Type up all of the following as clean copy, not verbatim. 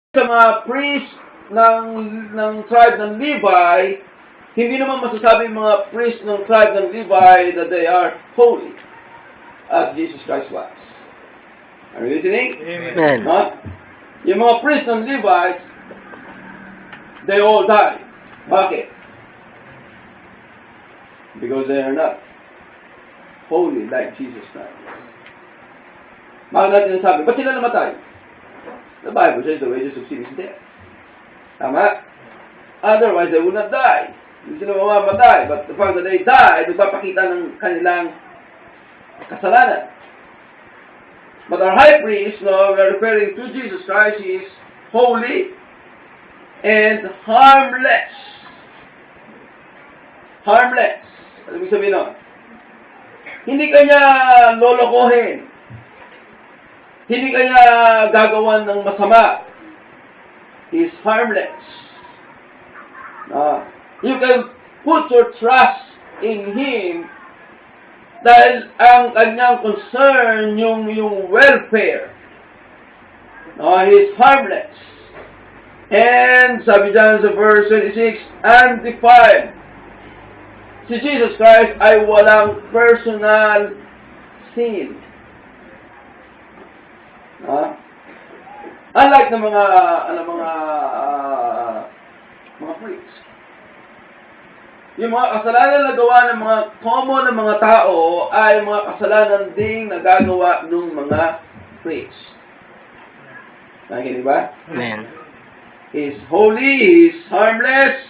sa mga priest ng tribe ng Levi, hindi naman masasabi mga priest ng tribe ng Levi that they are holy as Jesus Christ was. Are you listening? Amen. Huh? Yung mga priest ng Levites, they all died. Bakit? Because they are not holy like Jesus Christ. Bakit natin sabi? Ba't sila namatay? The Bible says the wages of sin is death. Tama? Otherwise, they would not die. Hindi sila mamamatay. But the fact that they died, nagpapakita ng kanilang kasalanan. But our high priest, no, we are referring to Jesus Christ, he is holy and harmless. Harmless. Ano ibig sabihin nun? Hindi kanya lolokohin. Hindi kanya gagawan ng masama. He is harmless. You can put your trust in Him dahil ang kanyang concern yung welfare. He is harmless. And sabi dyan sa verse 26, undefiled. Si Jesus Christ ay walang personal sin. Unlike ng mga priests. Yung mga kasalanan na gawa ng mga common na mga tao ay mga kasalanan ding nagagawa ng mga priests. Nakikinig ba? Amen. He is holy, He is harmless,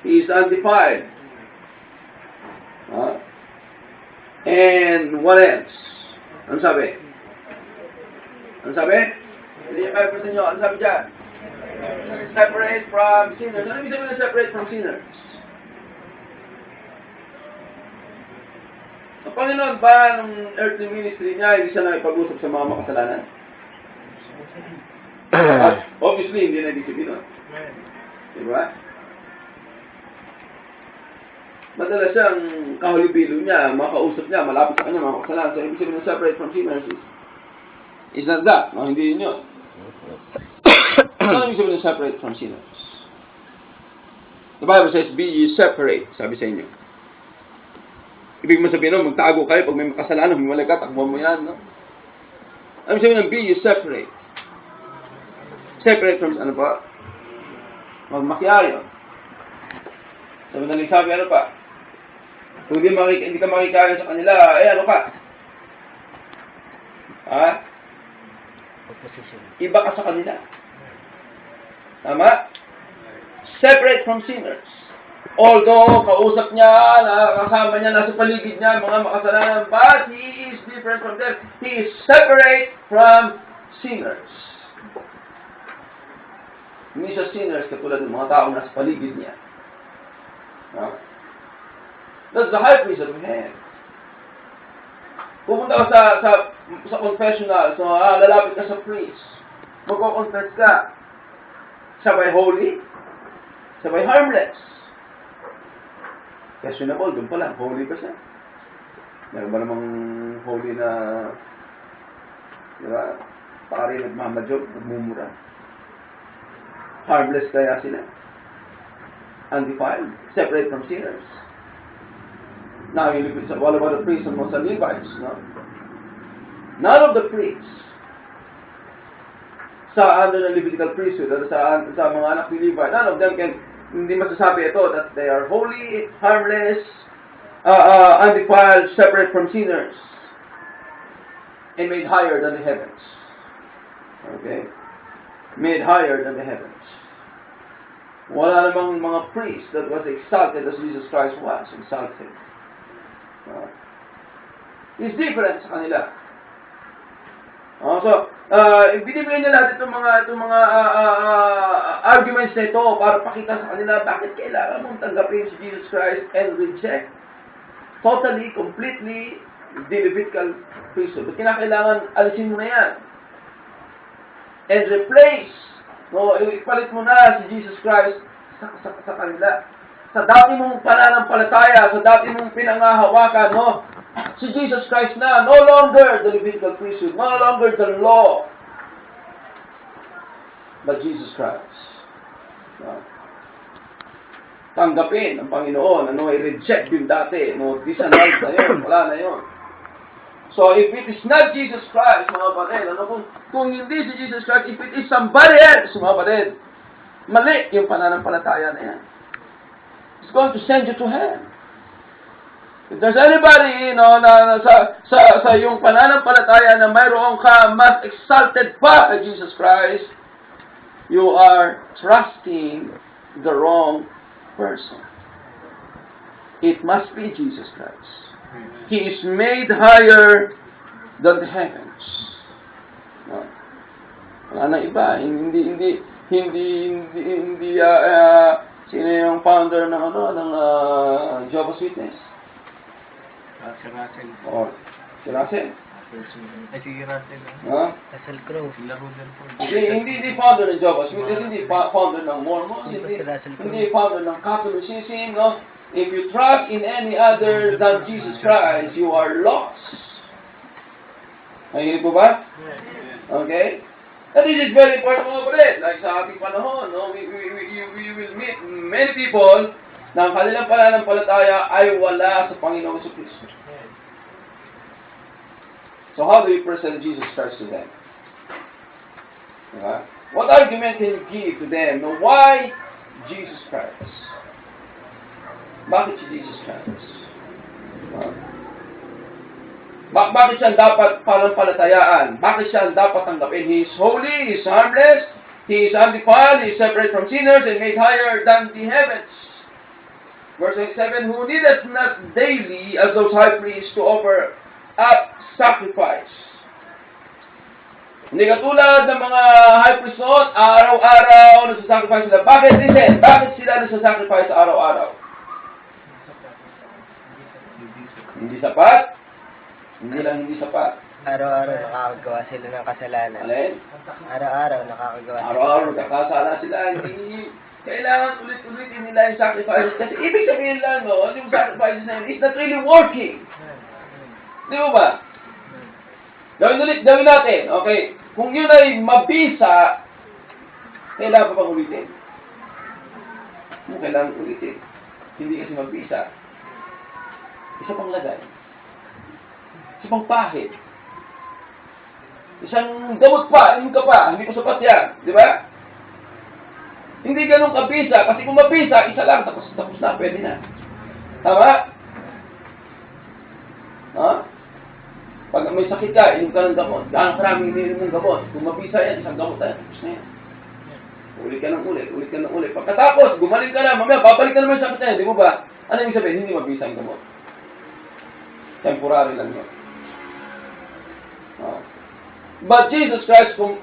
He is undefiled. And what else? Ano sabi? Ano sabi? Hindi niya kaya sa inyo. Ano sabi dyan? Separate from sinners. Ano ibig sabihin na separate from sinners? Ang Panginoon ba nung earthly ministry niya, hindi siya nakipag-usap sa mga makasalanan? Obviously, hindi na ibig sabihin nun. Diba? Madalas siyang kahulibilo niya, makausap niya, malapit sa kanya, mga makasalanan. So, ibig sabihin na separate from sinners is not that. No, hindi yun yun. Ano ibig sabihin na separate from sinners? The Bible says, be ye separate, sabi sa inyo. Ibig mo sabihin, no, magtago kayo pag may makasalanan, humiwalay ka, takbo mo yan, no? Ano ibig sabihin na be ye separate? Separate from, ano pa? Magmakiayo. Sabi na lang sabi, ano pa? Kung hindi ka makikain sa kanila, ano ka? Iba ka sa kanila. Tama? Separate from sinners. Although, kausap niya, kasama niya, nasa paligid niya, mga makasalanan, but he is different from them. He is separate from sinners. Hindi siya sinners katulad ng mga taong nasa paligid niya. That's the high priest that we have. Pupunta ka sa confessional, so lalapit ka sa priest. Magko-confess ka. Sabay holy, sabay harmless. Questionable, doon pa lang, holy ba siya? Meron ba namang holy na, di ba, pari nagmamadyog, nagmumura? Harmless kaya sila? Undefiled, separate from sinners. Now, you look at what about the priests and most Levites? No? None of the priests under the Levitical priesthood, sa mga anak ni Levi, none of them can, hindi masasabi ito that they are holy, harmless, undefiled, separate from sinners, and made higher than the heavens. Okay? Made higher than the heavens. Wala namang mga priests that was exalted as Jesus Christ was exalted. Is different sa kanila. Binibigyan nila natin itong mga arguments na ito para pakita sa kanila bakit kailangan mong tanggapin si Jesus Christ and reject totally, completely the Levitical priesthood. But kinakailangan alisin mo na yan. And replace, ipalit mo na si Jesus Christ sa kanila. Sa dati mong pananampalataya, sa dati mong pinangahawakan, si Jesus Christ na, no longer the Levitical priesthood, no longer the law. but Jesus Christ. No? Tanggapin ang Panginoon. Ano, i-reject yung dati. No, disannul na yun. Wala na yun. So, if it is not Jesus Christ, mga kapatid, ano, kung hindi si Jesus Christ, if it is somebody else, mga kapatid, mali yung pananampalataya na yan. It's going to send you to hell. If there's anybody, na sa yung pananampalataya na mayroon ka mas exalted pa kay Jesus Christ, you are trusting the wrong person. It must be Jesus Christ. He is made higher than the heavens. No. Wala na iba. Hindi sino yung founder ng Jehovah's Witness? Si Russell. Or si Russell? Si Russell. Ha? Russell Crowe. Sila Rutherford. Hindi founder ng Jehovah's Witness, hindi founder ng Mormon, hindi founder ng Catholicism, no? If you trust in any other than Jesus Christ, you are lost. Nakikinig po ba? Okay? And this is very important, mga kapatid. Like sa ating panahon, no? We will meet many people na ang kanilang pananampalataya ay wala sa Panginoong Jesucristo. So how do you present Jesus Christ to them? Diba? What argument can you give to them? No, why Jesus Christ? Bakit si Jesus Christ? Bakit siya dapat panampalatayaan? Bakit siya dapat tanggapin? He is holy, He is harmless, He is undefiled, He is separate from sinners and made higher than the heavens. Verse 27, who needeth not daily as those high priests to offer up sacrifice. Hindi katulad ng mga high priests noon, araw-araw nagsasacrifice sila. Bakit? Listen, bakit sila nagsasacrifice araw-araw? Hindi sapat? Hindi lang hindi sapat. Araw-araw nakakagawa sila ng kasalanan. Alin? Araw-araw nakakagawa sila. Araw-araw nagkakasala sila. Hindi kailangan ulit-ulitin nila yung sacrifices. Kasi ibig sabihin lang, no, yung sacrifices na yun is not really working. Di mo ba? Gawin natin. Okay. Kung yun ay mabisa, kailangan pa bang ulitin? Kailangan ulitin. Hindi kasi mabisa. Isa pang lagay. Isa pang pahid. Isang gamot pa, inom ka pa, hindi ko sapat yan. Di ba? Hindi ganun kabisa, kasi kung mabisa, isa lang, tapos na, pwede na. Tama? Ha? Pag may sakit ka, inom ka ng gamot. Gaano karaming ininom ng gamot. Kung mabisa yan, isang gamot na, tapos na yan. Ulit ka ng ulit. Pagkatapos, gumaling ka na, mamaya, babalik ka naman sa sakit na yan, di mo ba? Ano yung sabihin? Hindi mabisa ang gamot. Temporary lang yun. But Jesus Christ, kung